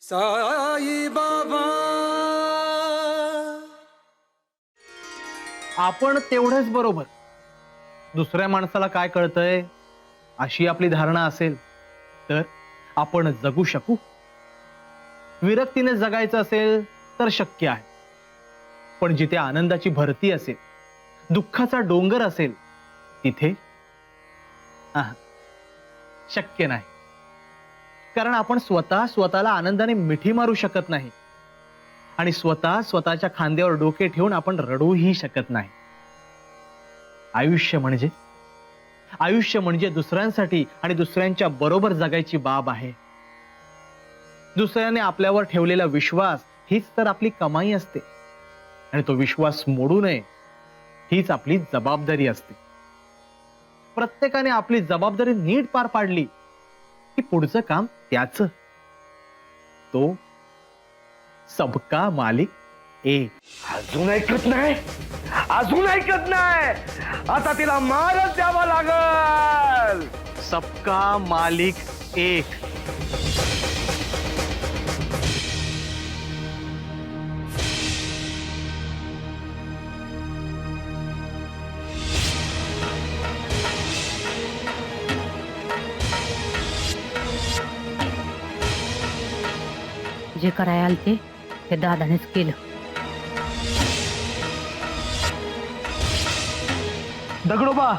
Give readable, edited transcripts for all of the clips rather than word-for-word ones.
साई बाबा आपण तेवढंच बरोबर. दुसऱ्या माणसाला काय कळतंय अशी आपली धारणा असेल तर आपण जगू शकू. विरक्तीने जगायचं असेल तर शक्य आहे, पण जिथे आनंदाची भरती असेल, दुःखाचा डोंगर असेल, तिथे शक्य नाही. कारण आपण स्वतः स्वतःला आनंदाने मिठी मारू शकत नाही आणि स्वतः स्वतःच्या खांद्यावर डोके ठेवून आपण रडूही शकत नाही. आयुष्य म्हणजे दुसऱ्यांसाठी आणि दुसऱ्यांच्या बरोबर जगायची बाब आहे. दुसऱ्याने आपल्यावर ठेवलेला विश्वास हीच तर आपली कमाई असते आणि तो विश्वास मोडू नये हीच आपली जबाबदारी असते. प्रत्येकाने आपली जबाबदारी नीट पार पाडली की पुढचं काम त्याचं. तो सबका मालिक एक. अजून ऐकत नाही, अजून ऐकत नाही. आता तिला मारच द्यावा लागल. सबका मालिक एक. जे करायला आलते ते दादानेच केलं. दगडोबा,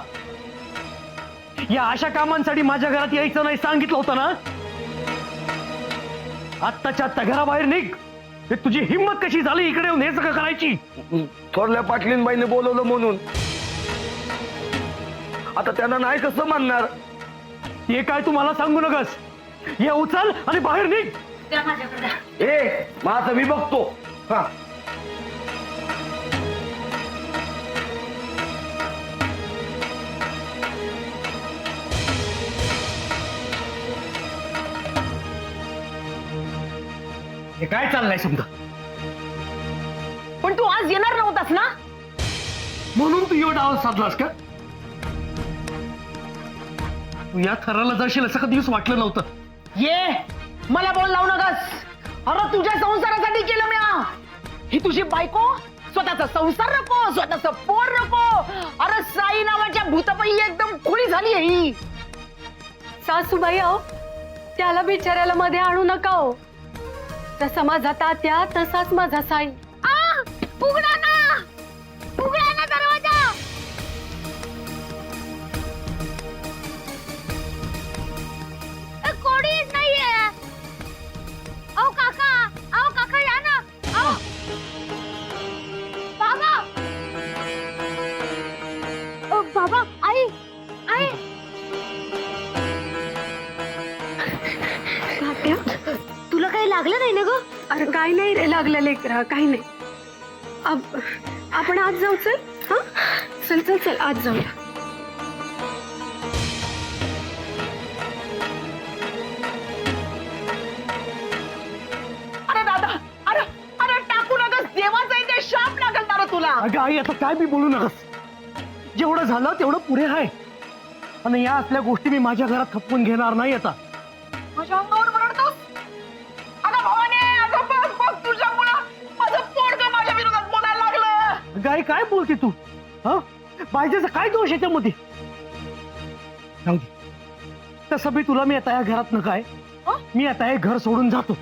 या अशा कामांसाठी माझ्या घरात यायचं नाही सांगितलं होतं ना. आत्ताच्या आत्ता घराबाहेर निघ. हे तुझी हिंमत कशी झाली इकडे येऊन हे सगळं करायची? थोरल्या पाटलींबाईने बोलवलं म्हणून. आता त्यांना नाही कसं म्हणणार? हे काय तुम्हाला सांगू नकस. ये उचल आणि बाहेर निघ. ए माझं मी बघतो. हा, हे काय चाललंय समजा. पण तू आज येणार नव्हतास ना. म्हणून तू एवढा आवाज साधलास का? तू या थराला जाशील असं कधी वाटलं नव्हतं. ये मला बोल लावू नकस. अरे तुझ्या संसारासाठी केलं म्या. ही तुझी बायको स्वतःचा संसार नको, स्वतःचं पोर नको. अरे साई नावाच्या भूतपई एकदम खुळी झाली आहे ही. सासूबाई अहो, त्याला बिचाऱ्याला मध्ये आणू नका हो. जसा माझा तात्या तसाच माझा साई. उघडा ना, उघडा ना दरवाजा. कोणीच नाहीये. अहो काका या ना. बाबा, बाबा, आई. तात्या, तुला काही लागलं नाही ना ग? अरे काही नाही रे लागलं लेकरा, काही नाही. आपण आज जाऊ. चल. हा, चल चल चल आज जाऊया. अरे दादा, अरे अरे टाकू नकस. देवाचं आहे ते, शाप लागल ना रे तुला. अगं आई, आता काय बी बोलू नकस. जेवढं झालं तेवढं पुरे आहे. आणि या असल्या गोष्टी मी माझ्या घरात खपवून घेणार नाही. आता माझ्या अंगावर ओरडतोस. अगं भवानी, अगं बघ तुझ्यामुळं माझं पोरगं माझ्या विरोधात बोलायला लागलं. गाय काय बोलते तू? हा, पाहिजेचा काय दोष याच्यामध्ये? जाऊ दे. तसं बी तुला मी आता या घरात न काय, मी आता हे घर सोडून जातो.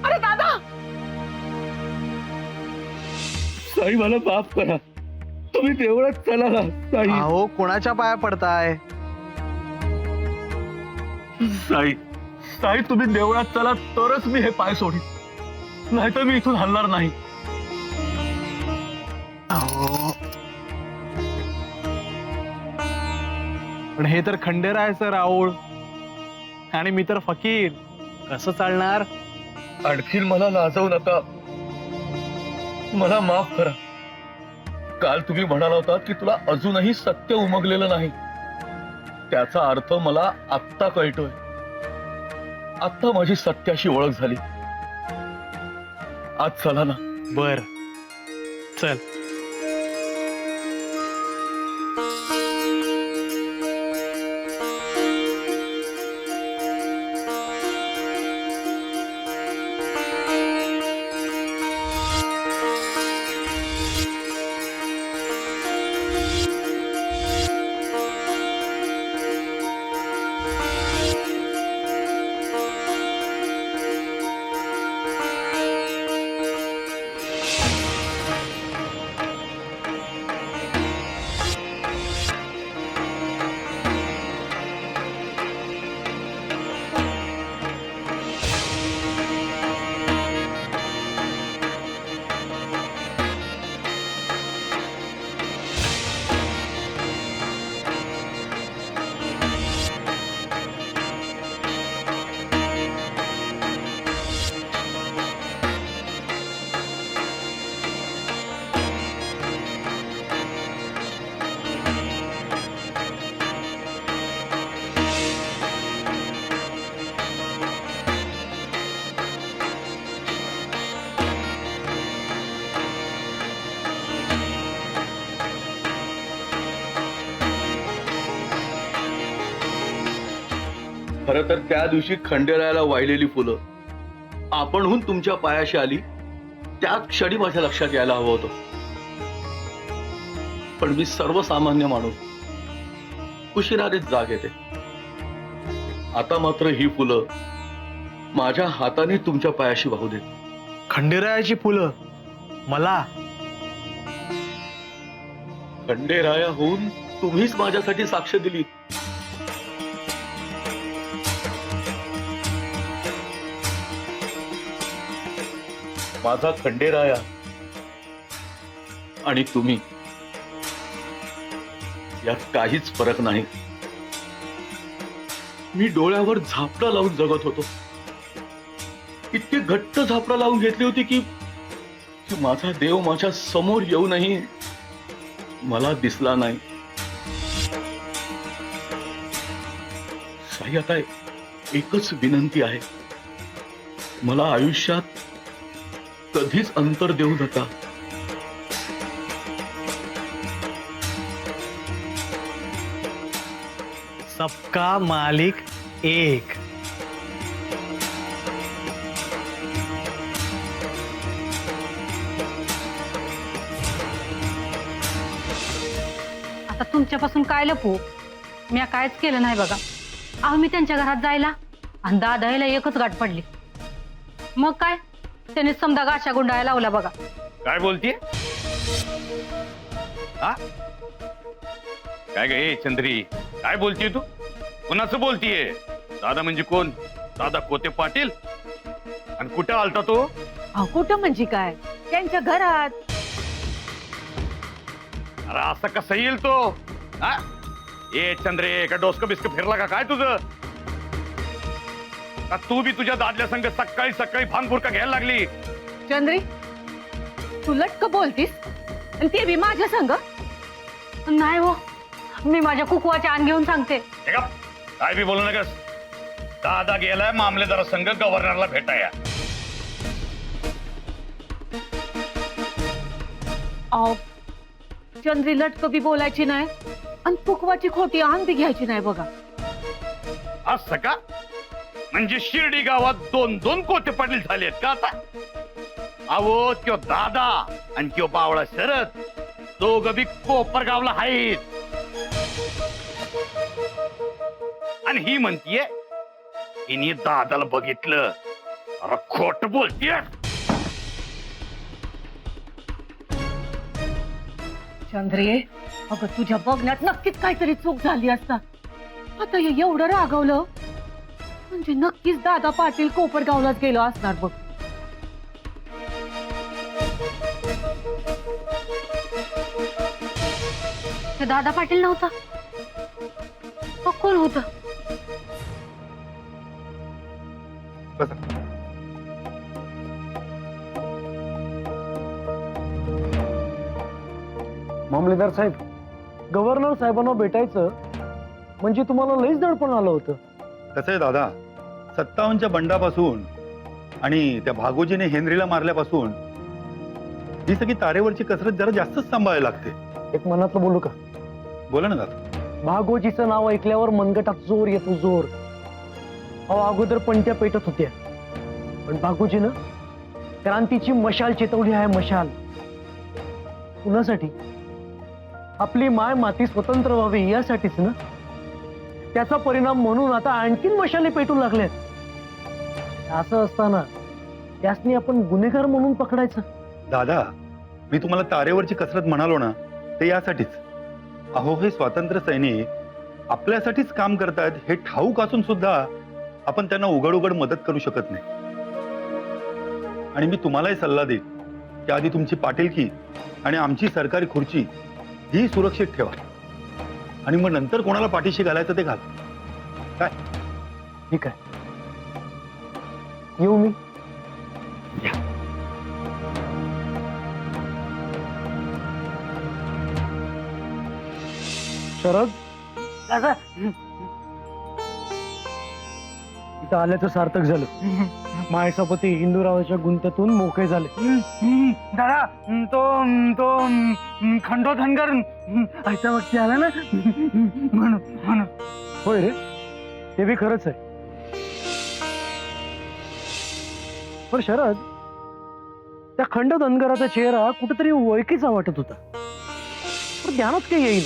अरे दादा, साई मला माफ करा. तुम्ही देवळात चला ना. साई, अहो कोणाच्या पाया पडताय? साई, साई तुम्ही देवळात चला तरच मी हे पाय सोडीन, नाहीतर मी इथून हलणार नाही. अहो पण हे तर खंडेरायाचं राऊळ आणि मी तर फकीर. कसं चालणार? आणखीन मला लाजवू नका. मला माफ करा. काल तुम्ही म्हणाला होता की तुला अजूनही सत्य उमगलेलं नाही. त्याचा अर्थ मला आत्ता कळतोय. आत्ता माझी सत्याशी ओळख झाली. आज चला ना. बर, चल. खरं तर त्या दिवशी खंडेरायाला वाहिलेली फुलं आपणहून तुमच्या पायाशी आली, त्याच क्षणी माझ्या लक्षात यायला हवं होतं. पण मी सर्वसामान्य माणूस, उशिरानेच जाग येते. आता मात्र ही फुलं माझ्या हाताने तुमच्या पायाशी वाहू देत. खंडेरायाची फुलं मला? खंडेराया होऊन तुम्हीच माझ्यासाठी साक्ष दिली. माझा खंडेराया आणि तुम्ही यात काहीच फरक नाही. मी डोळ्यावर झापडं लावून जगत होतो. इतकी घट्ट झापडं लावून घेतली होती की माझा देव माझ्या समोर येऊनही मला दिसला नाही. साई, आता एकच विनंती आहे, मला आयुष्यात कधीच अंतर देऊ नका. सबका मालिक एक. आता तुमच्यापासून काय लपू? मी कायच केलं नाही बघा. अहो, मी त्यांच्या घरात जायला आणि दादाला एकच गाठ पडली. मग काय त्याने समजा गाशा गुंडाळा लावला बघा. काय बोलतीये? हा? काय गे चंद्री, काय बोलतीये तू? कोणाचं बोलतीये? दादा म्हणजे कोण? दादा कोते पाटील? आणि कुठे आलता तो? अहो, कुठं म्हणजे काय, त्यांच्या घरात. अरे असं कसं येईल तो? हा? ए चंद्रे, का डोसकं बिस्क फिरला का काय तुझं? का तू बी तुझ्या दादल्या संग सकाळी सकाळी भांगपुरका घ्यायला लागली? चंद्री, तू लटक बोलतीस आणि ते बी माझ्या संग? नाही हो, मी माझ्या कुकवाच्या आण घेऊन सांगते. हे का? काय बी बोलू नकस. दादा गेलाय मामलेदार संघ गव्हर्नरला भेटाया. अहो, चंद्री लटक बी बोलायची नाही आणि फुकवाची खोटी आण बी घ्यायची नाही बघा. असं का? म्हणजे शिर्डी गावात 2-2 कोते पाटील झालेत का आता? अहो, त्यो दादा आणि त्यो बावळा शरद दोघं बी कोपरगावला आहेत. आणि ही म्हणतीये हिने दादाला बघितलं. अरे खोट बोलतीये. चंद्री, अगं तुझ्या बघण्यात नक्कीच काहीतरी चूक झाली असता. आता हे एवढं रागवलं म्हणजे नक्कीच दादा पाटील कोपरगावलाच गेलो असणार बघ. ते दादा पाटील नव्हता, तो कोण होता? मामलेदार साहेब, गव्हर्नर साहेबांना भेटायचं म्हणजे तुम्हाला लईच दडपण आलं होतं. कसं आहे दादा, 57च्या बंडापासून आणि त्या भागोजीने हेनरीला मारल्यापासून ही सगळी तारेवरची कसरत जरा जास्तच सांभाळायला लागते. एक मनातलं बोलू का? बोला ना दादा. भागोजीचं नाव ऐकल्यावर मनगटात जोर येतो, जोर. अहो, अगोदर पंट्या पेटत होत्या, पण भागोजीनं क्रांतीची मशाल चेतवली आहे, मशाल. कुणासाठी? आपली माय माती स्वतंत्र व्हावी यासाठीच ना. त्याचा परिणाम म्हणून आता आणखीन मशाली पेटू लागल्यात. असं असताना त्यासनी आपण गुन्हेगार म्हणून पकडायचं? दादा, मी तुम्हाला तारेवरची कसरत म्हणालो ना, ते यासाठीच. अहो, हे स्वातंत्र्य सैनिक आपल्यासाठीच काम करतात हे ठाऊक असून सुद्धा आपण त्यांना उघड उघड मदत करू शकत नाही. आणि मी तुम्हालाही सल्ला देईन की आधी तुमची पाटीलकी आणि आमची सरकारी खुर्ची ही सुरक्षित ठेवा आणि मग नंतर कोणाला पाठीशी घालायचं ते घाल. काय? ठीक आहे, येऊ मी. शरद, इथं आल्याचं सार्थक झालं. मायसापती हिंदूरावाच्या गुंत्यातून मोकळे झाले. दादा, तो खंडो धनगर आयत्या वक्ती आला ना, म्हणून. होय रे, ते बी खरंच आहे. पण शरद, त्या खंड धनगराचा चेहरा कुठेतरी ओळखीचा वाटत होता, पण ध्यानात काही येईल.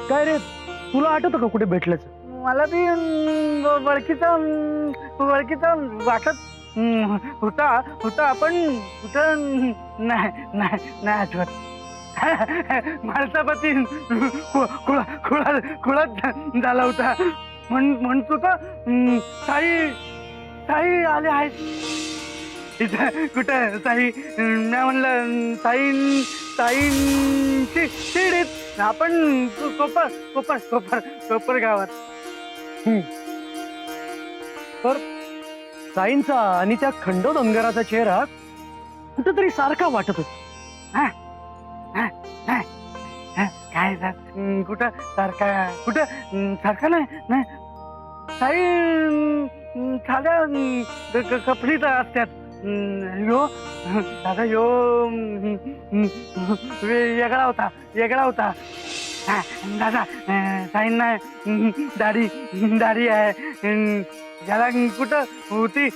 काय रे, तुला आठवतं का कुठे भेटल्याचं? मला बी वळखीचा वाटत होता पण कुठं नाही आठवत. माणसापती खुळात झाला होता. म्हणत होता साई आले आहेत इथं. कुठं साई? मी म्हणलं साईंची शिडीत आपण कोपर गावात. तर साईंचा आणि त्या खंड धनगराचा चेहरा कुठेतरी सारखा वाटत होता. काय कुठं सारखा नाही. साई साध्या कपडीत असतात. यो दादा यो वेगळा होता. दादा साईंना दाढी आहे. याला कुठं होती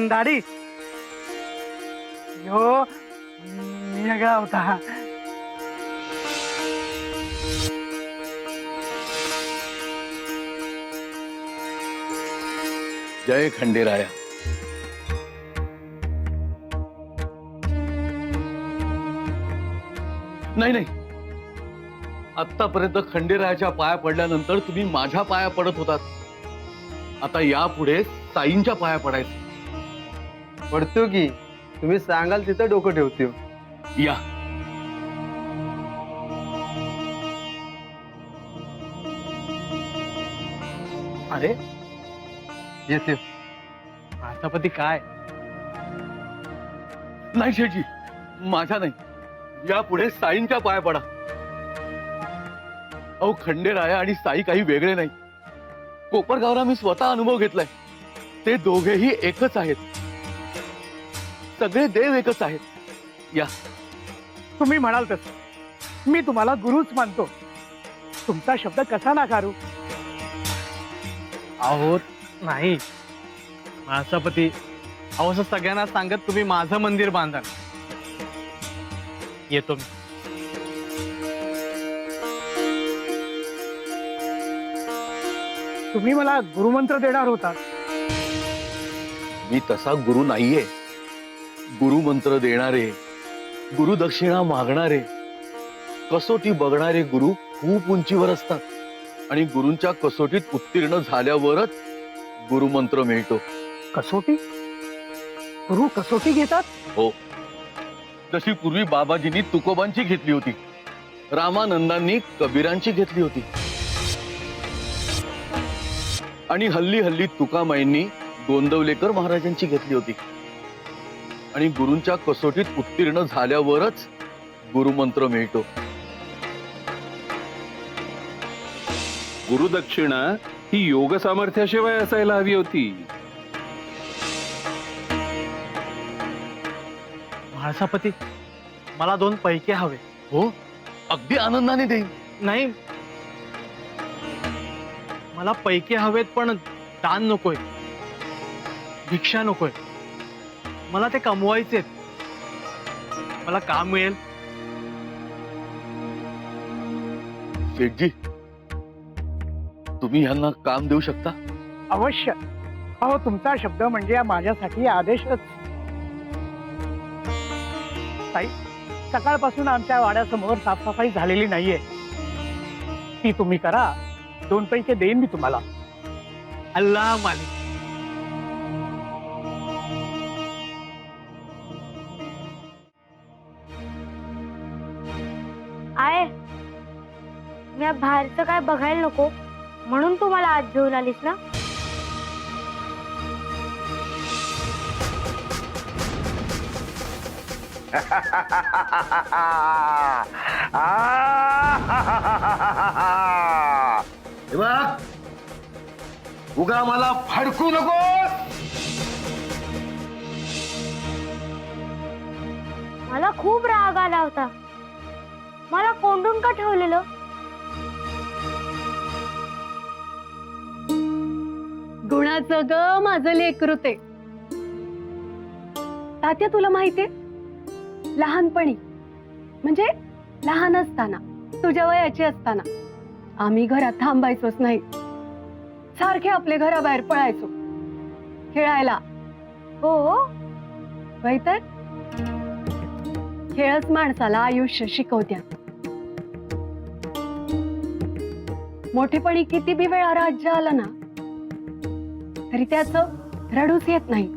दाढी? यो वेगळा होता. जय खंडेराया. नाही, आतापर्यंत खंडेरायाच्या पाया पडल्यानंतर तुम्ही माझ्या पाया पडत होतात. आता यापुढे साईंच्या पाया पडायचं. पडतो की तुम्ही सांगाल तिथं डोकं ठेवतो. या. अरे येते. माणसापती काय? नाही शेठजी, माझ्या नाही, यापुढे साईंच्या पाया पडा. अहो, खंडेराया आणि साई काही वेगळे नाही. कोपरगावला मी स्वतः अनुभव घेतलाय. ते दोघेही एकच आहेत. सगळे देव एकच आहेत. या. तुम्ही म्हणाल तसं मी तुम्हाला गुरुच मानतो. तुमचा शब्द कसा नाकारू? अहो नाही माणसापती, अहो असं सगळ्यांना सांगत तुम्ही माझं मंदिर बांधाल. येतो मी. तुम्ही मला गुरुमंत्र देणार होता. मी तसा गुरु नाहीये. गुरुमंत्र देणारे, गुरुदक्षिणा मागणारे, कसोटी बघणारे गुरु खूप उंचीवर असतात. आणि गुरूंच्या कसोटीत उत्तीर्ण झाल्यावरच गुरुमंत्र मिळतो. कसोटी? गुरु कसोटी घेतात? हो, जशी पूर्वी बाबाजींनी तुकोबांची घेतली होती, रामानंदांनी कबीरांची घेतली होती, आणि हल्ली तुकामाईंनी गोंदवलेकर महाराजांची घेतली होती. आणि गुरूंच्या कसोटीत उत्तीर्ण झाल्यावरच गुरुमंत्र मिळतो. गुरुदक्षिणा ही योग सामर्थ्याशिवाय असायला हवी होती. माणसापती, मला 2 पैके हवे. हो, अगदी आनंदाने देईन. नाही, मला पैके हवेत, पण दान नकोय, भिक्षा नकोय. मला ते कमवायचेत. मला काम मिळेल. शेठजी, तुम्ही यांना काम देऊ शकता? अवश्य. अहो, तुमचा शब्द म्हणजे माझ्यासाठी आदेशच. ताई, सकाळपासून आमच्या वाड्यासमोर साफसफाई झालेली नाहीये. ती तुम्ही करा. 2 पैके देईन मी तुम्हाला. अल्लाह मालिक. आय, मी बाहेरचं काय बघायला नको म्हणून तू मला आज घेऊन आलीस ना? उगा मला फडकू नको. मला खूप राग आला होता. मला कोंडून का ठेवलेलं? गुणाचं ग माझं लेकरू ते. तात्या तुला माहितीये लहानपणी म्हणजे लहान असताना तुझ्या वयाची असताना आम्ही घरात थांबायचोच नाही, सारखे आपले घराबाहेर पळायचो खेळायला. हो होय तर खेळच माणसाला आयुष्य शिकवत्या. मोठेपणी किती बी वेळा राज्य आलं ना तरी त्याचं रडूच येत नाही.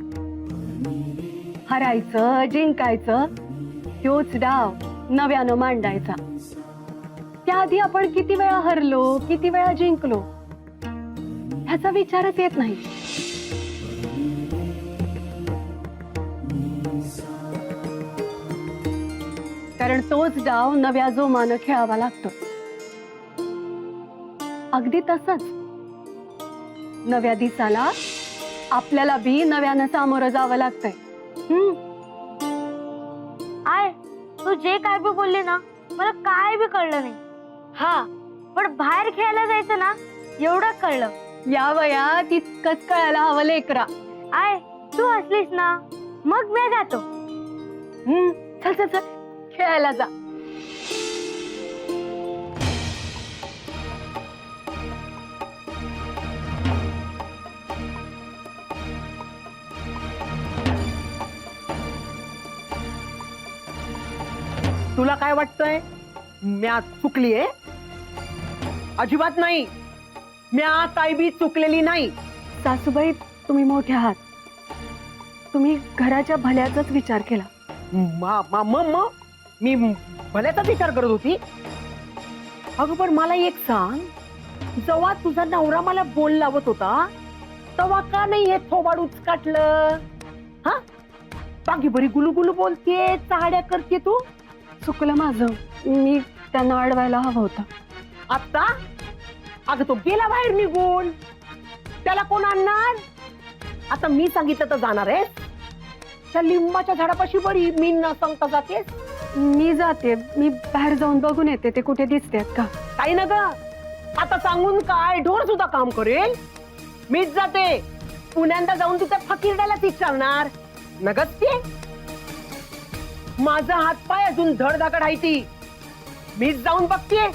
हरायचं जिंकायचं तोच डाव नव्यानं मांडायचा. त्याआधी आपण किती वेळा हरलो किती वेळा जिंकलो ह्याचा विचारच येत नाही. कारण तोच डाव नव्या जोमानं खेळावा लागतो. अगदी तसंच नव्या दिसाला आपल्याला बी नव्यानं सामोरं जावं लागतंय. आय तू जे काय बी बोलली ना मला काय बी कळलं नाही. हा पण बाहेर खेळायला जायचं ना एवढं कळलं. या वयात इतकंच कळायला हवं लेकरा. आय तू असलीस ना मग मी जातो. चल चल चल खेळायला जा. तुला काय वाटतंय म्या चुकलीये? अजिबात नाही, म्या काय बी चुकलेली नाही. सासूबाई तुम्ही मोठे आहात, तुम्ही घराच्या भल्याचाच विचार केला. मी भल्याचाच विचार करत होती. अगं पण मला एक सांग, जेव्हा तुझा नवरा मला बोल लावत होता तेव्हा का नाही हे थोबाड उचकाटलं? हा बाकी बरी गुलू बोलते चाड्या करते तू. चुकलं माझं, मी त्यांना अडवायला हवं होतं. आता अगं तो गेला बाहेर निघून, त्याला कोण आणणार? आता मी सांगितलं तर जाणार आहे? त्या लिंबाच्या झाडापाशी बरी मी न सांगता जातेस. मी जाते, मी बाहेर जाऊन बघून येते ते कुठे दिसतेत का. काही ना ग, आता सांगून काय ढोर सुद्धा काम करेल. मीच जाते, पुण्यांदा जाऊन तिथे फकीरड्यालाच विचारणार नगच ते. माझा हातपाय अजून धडधाकड आहे ती, मीच जाऊन बघते